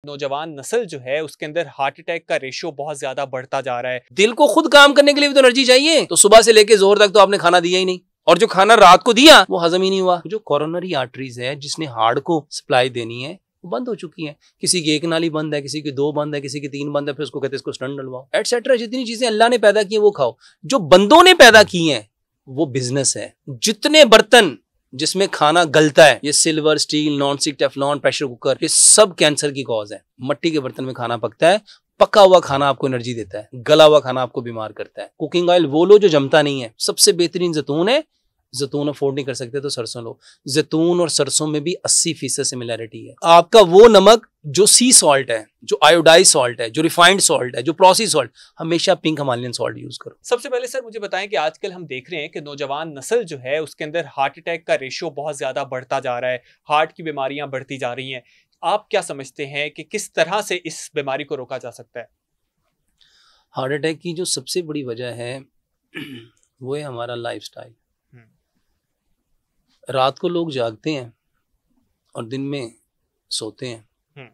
नौजवान नस्ल जो है उसके अंदर हार्ट अटैक का रेशियो बहुत ज्यादा बढ़ता जा रहा है। दिल को खुद काम करने के लिए भी तो एनर्जी चाहिए। तो सुबह से लेके जोहर तक तो आपने खाना दिया ही नहीं, और जो खाना रात को दिया वो हजम ही नहीं हुआ। जो कोरोनरी आर्टरीज है जिसने हार्ट को सप्लाई देनी है वो बंद हो चुकी है। किसी की एक नाली बंद है, किसी की 2 बंद है, किसी की 3 बंद है, फिर उसको कहते हैं इसको स्टंट डलवाओ एटसेट्रा। जितनी चीजें अल्लाह ने पैदा की है वो खाओ। जो बंदों ने पैदा की हैं वो बिजनेस है। जितने बर्तन जिसमें खाना गलता है, ये silver, steel, non stick, Teflon, pressure cooker, ये सब कैंसर की कॉज है। मट्टी के बर्तन में खाना पकता है, पका हुआ खाना आपको एनर्जी देता है, गला हुआ खाना आपको बीमार करता है। कुकिंग ऑयल वो लो जो जमता नहीं है। सबसे बेहतरीन जैतून है। जैतून अफोर्ड नहीं कर सकते तो सरसों लो। जैतून और सरसों में भी 80% सिमिलैरिटी है। आपका वो नमक जो सी सॉल्ट है, जो आयोडाइज सॉल्ट है, जो रिफाइंड सॉल्ट है, जो प्रोसेस्ड सॉल्ट, हमेशा पिंक हिमालयन सॉल्ट यूज करो। सबसे पहले सर मुझे बताएं कि आजकल हम देख रहे हैं कि नौजवान नस्ल जो है उसके अंदर हार्ट अटैक का रेशियो बहुत ज्यादा बढ़ता जा रहा है, हार्ट की बीमारियां बढ़ती जा रही हैं। आप क्या समझते हैं कि किस तरह से इस बीमारी को रोका जा सकता है? हार्ट अटैक की जो सबसे बड़ी वजह है वो है हमारा लाइफस्टाइल। रात को लोग जागते हैं और दिन में सोते हैं।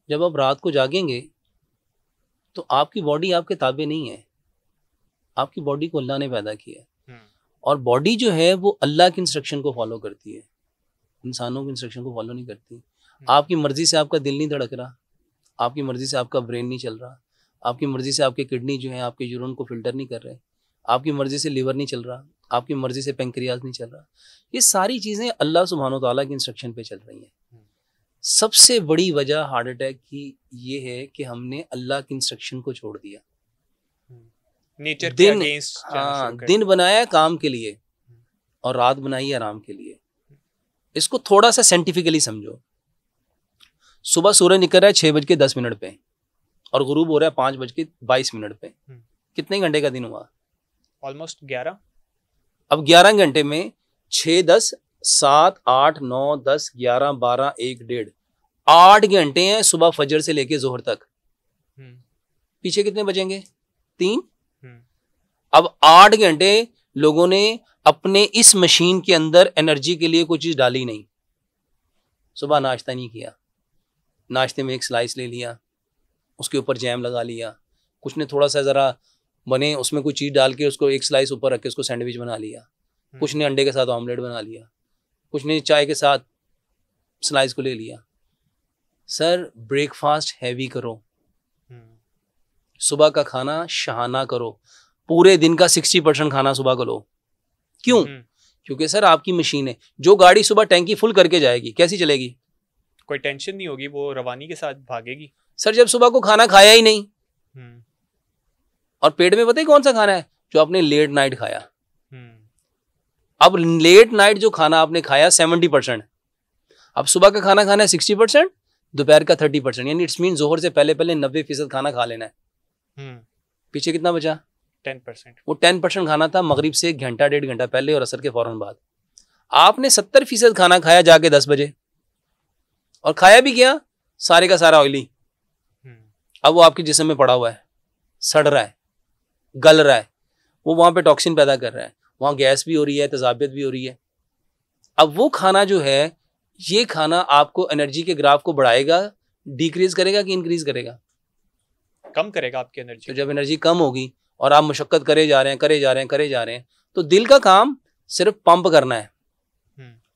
जब आप रात को जागेंगे तो आपकी बॉडी आपके ताबे नहीं है। आपकी बॉडी को अल्लाह ने पैदा किया है, और बॉडी जो है वो अल्लाह की इंस्ट्रक्शन को फॉलो करती है, इंसानों की इंस्ट्रक्शन को फॉलो नहीं करती। आपकी मर्जी से आपका दिल नहीं धड़क रहा, आपकी मर्जी से आपका ब्रेन नहीं चल रहा, आपकी मर्जी से आपके किडनी जो है आपके यूरिन को फिल्टर नहीं कर रहे, आपकी मर्जी से लिवर नहीं चल रहा, आपकी मर्जी से पेंक्रियाज नहीं चल रहा। ये सारी चीज़ें अल्लाह सुब्हानो तआला की इंस्ट्रक्शन पे चल रही हैं। सबसे बड़ी वजह हार्ट अटैक की ये है कि हमने अल्लाह की इंस्ट्रक्शन को छोड़ दिया। नेचर के अगेंस्ट दिन बनाया काम के लिए और रात बनाई आराम के लिए। इसको थोड़ा सा साइंटिफिकली समझो। सुबह सूरज निकल रहा है 6:10 पे और गुरूब हो रहा है 5:22 पे। कितने घंटे का दिन हुआ? ऑलमोस्ट 11। अब 11 घंटे में 6, 10, 7, 8, 9, 10, 11, 12, 1, 1.5, 8 घंटे हैं सुबह फजर से लेके जोहर तक। पीछे कितने बचेंगे? 3। अब 8 घंटे लोगों ने अपने इस मशीन के अंदर एनर्जी के लिए कोई चीज डाली नहीं। सुबह नाश्ता नहीं किया, नाश्ते में एक स्लाइस ले लिया, उसके ऊपर जैम लगा लिया, कुछ ने थोड़ा सा जरा बने उसमें कोई चीज डाल के उसको एक स्लाइस ऊपर रख के उसको सैंडविच बना लिया, कुछ ने अंडे के साथ ऑमलेट बना लिया, कुछ ने चाय के साथ स्लाइस को ले लिया। सर ब्रेकफास्ट हैवी करो, सुबह का खाना शहाना करो, पूरे दिन का 60% खाना सुबह को लो। क्यों? क्योंकि सर आपकी मशीन है। जो गाड़ी सुबह टैंकी फुल करके जाएगी कैसी चलेगी? कोई टेंशन नहीं होगी, वो रवानी के साथ भागेगी। सर जब सुबह को खाना खाया ही नहीं और पेट में पता है कौन सा खाना है? जो आपने लेट नाइट खाया। अब लेट नाइट जो खाना आपने खाया 70%, अब सुबह का खाना खाना है 60%, दोपहर का 30%, यानी इट्स मीन जोहर से पहले 90% खाना खा लेना है। पीछे कितना बचा? 10%। वो 10% खाना था मगरिब से 1 घंटा 1.5 घंटा पहले और असर के फौरन बाद। आपने 70% खाना खाया जाके 10 बजे, और खाया भी क्या? सारे का सारा ऑयली। अब वो आपके जिस्म में पड़ा हुआ है, सड़ रहा है, गल रहा है, वो वहां पे टॉक्सिन पैदा कर रहा है, वहां गैस भी हो रही है, तेजाबियत भी हो रही है। अब वो खाना जो है, ये खाना आपको एनर्जी के ग्राफ को बढ़ाएगा, डिक्रीज करेगा कि इंक्रीज करेगा? कम करेगा आपकी एनर्जी। तो जब एनर्जी कम होगी और आप मुशक्कत करे जा रहे हैं तो दिल का काम सिर्फ पंप करना है।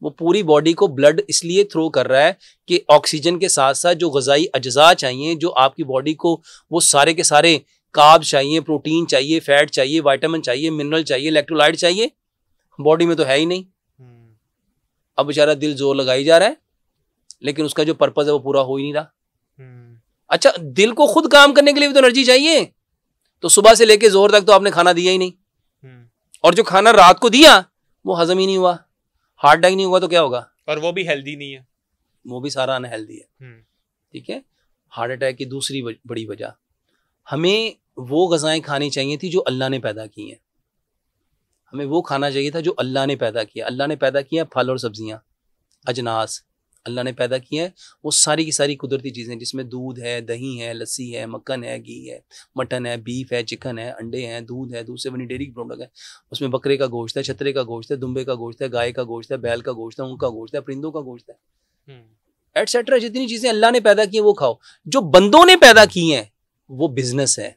वो पूरी बॉडी को ब्लड इसलिए थ्रो कर रहा है कि ऑक्सीजन के साथ साथ जो ग़िज़ाई अज्जा चाहिए, जो आपकी बॉडी को वो सारे के सारे कार्ब चाहिए, प्रोटीन चाहिए, फैट चाहिए, विटामिन चाहिए, मिनरल चाहिए, इलेक्ट्रोलाइट चाहिए, बॉडी में तो है ही नहीं। अब बेचारा दिल जोर लगाई जा रहा है लेकिन उसका जो पर्पज है वो पूरा हो ही नहीं रहा। अच्छा, दिल को खुद काम करने के लिए भी तो एनर्जी चाहिए। तो सुबह से लेके जोर तक तो आपने खाना दिया ही नहीं, और जो खाना रात को दिया वो हजम ही नहीं हुआ, हार्ट अटैक नहीं हुआ तो क्या होगा? और वो भी हेल्दी नहीं है, वो भी सारा अनहेल्दी है। ठीक है। हार्ट अटैक की दूसरी बड़ी वजह, हमें वो ग़िज़ाएं खानी चाहिए थी जो अल्लाह ने पैदा की हैं। हमें वो खाना चाहिए था जो अल्लाह ने पैदा किया। अल्लाह ने पैदा किया फल और सब्जियां, अजनास अल्लाह ने पैदा किया है, वो सारी की सारी कुदरती चीज़ें जिसमें दूध है, दही है, लस्सी है, मक्खन है, घी है, मटन है, बीफ है, चिकन है, अंडे हैं, दूध है, दूध से बनी डेयरी प्रोडक्ट है, उसमें बकरे का गोश्त है, छतरे का गोश्त है, दुम्बे का गोश्त है, गाय का गोश्त है, बैल का गोश्त है, ऊँट का गोश्त है, परिंदों का गोश्त है। एटसेट्रा, जितनी चीजें अल्लाह ने पैदा की हैं वो खाओ। जो बंदों ने पैदा की हैं वो बिजनेस है,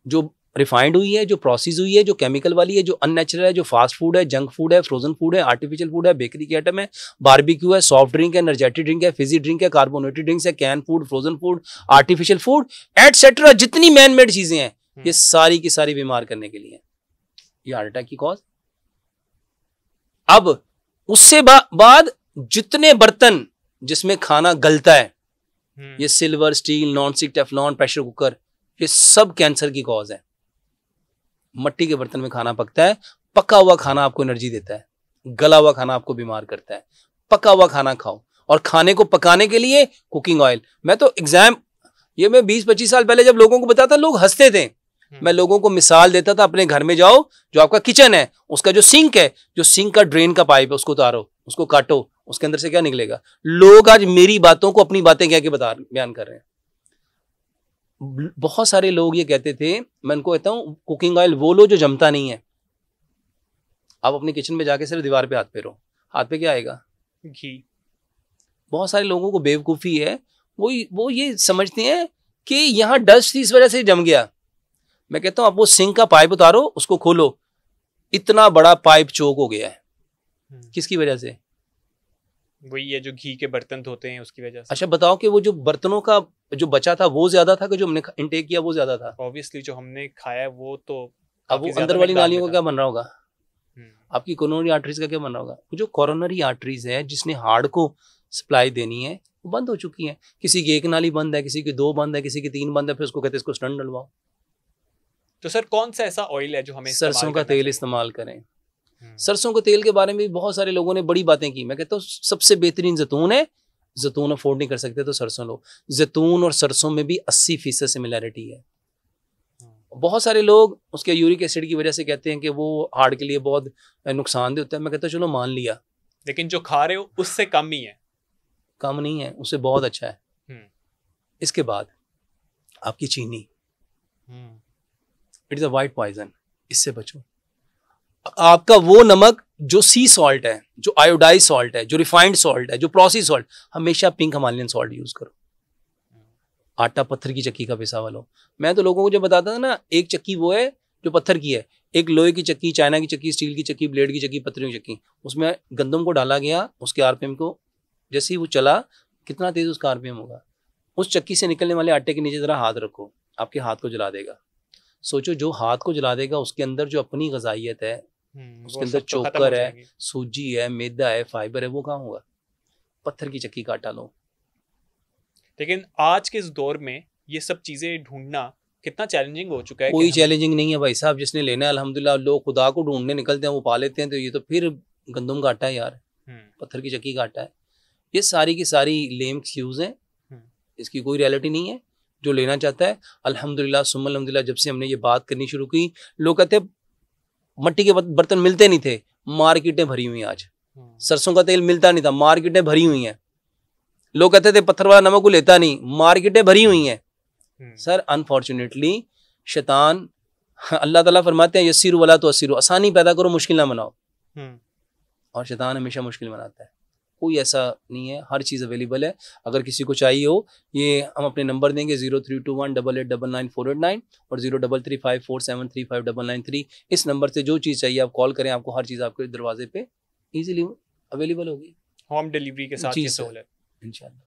जो रिफाइंड हुई है, जो प्रोसेस हुई है, जो केमिकल वाली है, जो अननेचुरल है, जो फास्ट फूड है, जंक फूड है, फ्रोजन फूड है, आर्टिफिशियल फूड है, बेकरी के आइटम है, बारबेक्यू है, सॉफ्ट ड्रिंक है, एनर्जेटिक ड्रिंक है, फिजी ड्रिंक है, कार्बोनेटेड ड्रिंक्स है, can food, frozen food, artificial food etcetera, जितनी मैन मेड चीजें हैं ये सारी की सारी बीमार करने के लिए, ये हार्ट अटैक की कॉज। अब उससे बाद जितने बर्तन जिसमें खाना गलता है, ये silver, steel, non stick, Teflon, pressure cooker, ये सब कैंसर की कॉज है। मट्टी के बर्तन में खाना पकता है, पका हुआ खाना आपको एनर्जी देता है, गला हुआ खाना आपको बीमार करता है। पका हुआ खाना खाओ, और खाने को पकाने के लिए कुकिंग ऑयल। मैं तो ये मैं 20-25 साल पहले जब लोगों को बताता, लोग हंसते थे। मैं लोगों को मिसाल देता था, अपने घर में जाओ, जो आपका किचन है उसका जो सिंक है, जो सिंक का ड्रेन का पाइप है, उसको उतारो, उसको काटो, उसके अंदर से क्या निकलेगा। लोग आज मेरी बातों को अपनी बातें कह के बयान कर रहे हैं। बहुत सारे लोग ये कहते थे, मैं उनको कहता हूं कुकिंग ऑयल वो लो जो जमता नहीं है। आप अपने किचन में जाके सिर्फ दीवार पे हाथ फेरो, हाथ पे क्या आएगा? घी। बहुत सारे लोगों को बेवकूफ़ी है, वो ये समझते हैं कि यहाँ डस्ट इस वजह से जम गया। मैं कहता हूँ आप वो सिंक का पाइप उतारो, उसको खोलो, इतना बड़ा पाइप चोक हो गया है। किसकी वजह से? वही है जो घी के बर्तन धोते हैं उसकी वजह से। अच्छा बताओ कि वो जो बर्तनों का जो बचा था वो ज्यादा था कि जो हमने इंटेक किया वो ज्यादा था? ऑब्वियसली जो हमने खाया वो तो, अब वो अंदर वाली नालियों का क्या बन रहा होगा? आपकी कोरोनरी आर्टरीज का क्या बन रहा होगा? जो कोरोनरी आर्टरीज है जिसने हार्ट को सप्लाई देनी है वो बंद हो चुकी है। किसी की एक नाली बंद है, किसी की 2 बंद है, किसी की 3 बंद है, फिर उसको कहते हैं इसको स्टंट डलवाओ। तो सर कौन सा ऐसा ऑयल है जो हमें सरसों का तेल इस्तेमाल करें। सरसों के तेल के बारे में भी बहुत सारे लोगों ने बड़ी बातें की। मैं कहता हूँ सबसे बेहतरीन जैतून है। जैतून अफोर्ड नहीं कर सकते तो सरसों लो। जैतून और सरसों में भी 80% सिमिलैरिटी है। बहुत सारे लोग उसके यूरिक एसिड की वजह से कहते हैं कि वो हार्ट के लिए बहुत नुकसानदेह होता है। मैं कहता हूँ चलो मान लिया, लेकिन जो खा रहे हो उससे कम ही है। कम नहीं है, उससे बहुत अच्छा है। इसके बाद आपकी चीनी, it is a white poison, इससे बचो। आपका वो नमक जो सी सॉल्ट है, जो आयोडाइज सॉल्ट है, जो रिफाइंड सॉल्ट है, जो प्रोसेस सॉल्ट, हमेशा पिंक हिमालयन सॉल्ट यूज करो। आटा पत्थर की चक्की का पिसा हुआ लो। मैं तो लोगों को जब बताता था ना, एक चक्की वो है जो पत्थर की है, एक लोहे की चक्की, चाइना की चक्की, स्टील की चक्की, ब्लेड की चक्की, पत्थरों की चक्की, उसमें गंदम को डाला गया, उसके आरपीएम को जैसे ही वो चला, कितना तेज उसका आरपीएम होगा। उस चक्की से निकलने वाले आटे के नीचे जरा हाथ रखो, आपके हाथ को जला देगा। सोचो जो हाथ को जला देगा उसके अंदर जो अपनी गजाइयत है, उसके अंदर चोकर है, सूजी है, मैदा है, फाइबर है, वो कहाँ होगा? पत्थर की चक्की का आटा लो। लेकिन आज के इस दौर में ये सब चीजें ढूंढना कितना चैलेंजिंग हो चुका है। कोई चैलेंजिंग नहीं है भाई साहब, जिसने लेना है अल्हम्दुलिल्लाह। लोग खुदा को ढूंढने निकलते हैं, वो पा लेते हैं। तो ये तो फिर गंदम का आटा है यार, पत्थर की चक्की का आटा है। ये सारी की सारी लेम एक्सक्यूज हैं, इसकी कोई रियलिटी नहीं है। जो लेना चाहता है अल्हम्दुलिल्लाह सुम्मा अल्हम्दुलिल्लाह, जब से हमने ये बात करनी शुरू की, लोग कहते मट्टी के बर्तन मिलते नहीं थे, मार्केटें भरी हुई आज। सरसों का तेल मिलता नहीं था, मार्केटें भरी हुई हैं। लोग कहते थे पत्थर वाला नमक को लेता नहीं, मार्केटें भरी हुई हैं। सर अनफॉर्चुनेटली शैतान, अल्लाह ताला फरमाते हैं यस्सिरु वला तुअस्सिरु, आसानी पैदा करो मुश्किल ना बनाओ। और शैतान हमेशा मुश्किल बनाता है। कोई ऐसा नहीं है, हर चीज़ अवेलेबल है। अगर किसी को चाहिए हो, ये हम अपने नंबर देंगे 0321889949 और 033547359993। इस नंबर से जो चीज़ चाहिए आप कॉल करें, आपको हर चीज़ आपके दरवाजे पे इजीली अवेलेबल होगी। होम डिलीवरी के साथ ये सहूलत इंशाल्लाह।